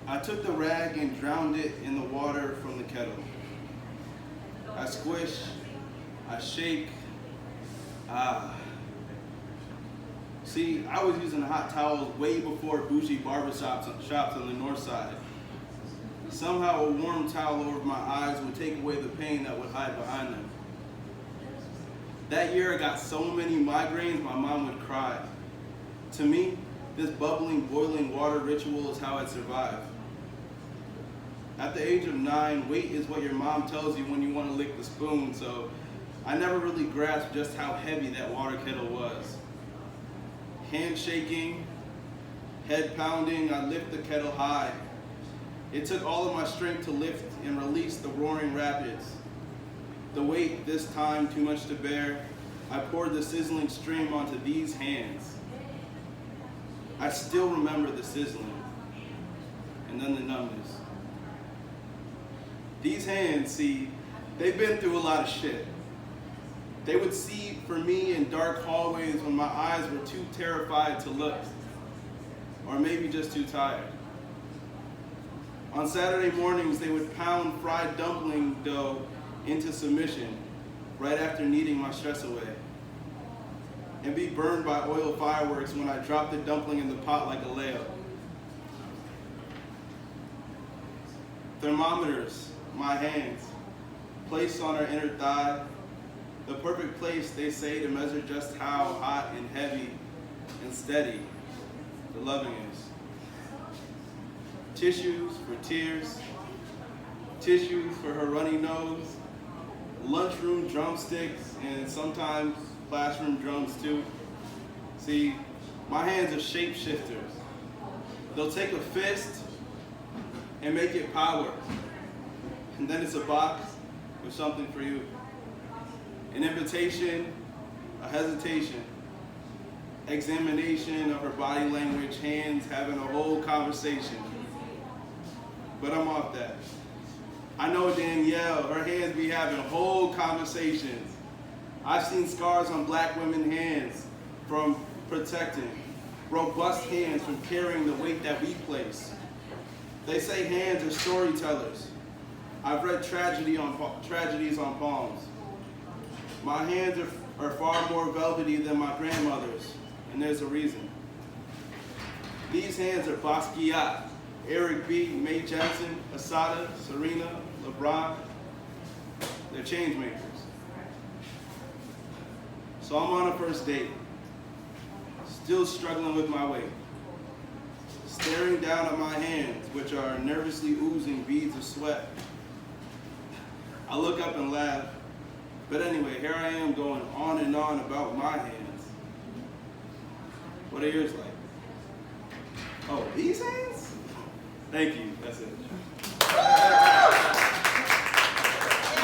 I took the rag and drowned it in the water from the kettle. I squish, I shake, See, I was using hot towels way before bougie barbershops on the north side. Somehow a warm towel over my eyes would take away the pain that would hide behind them. That year I got so many migraines my mom would cry. To me, this bubbling, boiling water ritual is how I'd survive. At the age of 9, wait is what your mom tells you when you want to lick the spoon, so I never really grasped just how heavy that water kettle was. Hand shaking, head pounding, I lift the kettle high. It took all of my strength to lift and release the roaring rapids. The weight, this time too much to bear, I poured the sizzling stream onto these hands. I still remember the sizzling, and then the numbness. These hands, see, they've been through a lot of shit. They would see for me in dark hallways when my eyes were too terrified to look, or maybe just too tired. On Saturday mornings, they would pound fried dumpling dough into submission right after kneading my stress away, and be burned by oil fireworks when I dropped the dumpling in the pot like a layup. Thermometers, my hands, placed on her inner thigh, the perfect place, they say, to measure just how hot and heavy and steady the loving is. Tissues for tears, tissues for her runny nose, lunchroom drumsticks, and sometimes classroom drums too. See, my hands are shapeshifters. They'll take a fist and make it power, and then it's a box with something for you. An invitation, a hesitation, examination of her body language, hands having a whole conversation. But I'm off that. I know Danielle, her hands be having whole conversations. I've seen scars on black women's hands from protecting, robust hands from carrying the weight that we place. They say hands are storytellers. I've read tragedies on palms. My hands are far more velvety than my grandmother's, and there's a reason. These hands are Basquiat, Eric B., Mae Jepsen, Asada, Serena, LeBron. They're change makers. So I'm on a first date, still struggling with my weight, staring down at my hands, which are nervously oozing beads of sweat. I look up and laugh, but anyway, here I am going on and on about my hands. What are yours like? Oh, these hands? Thank you, that's it.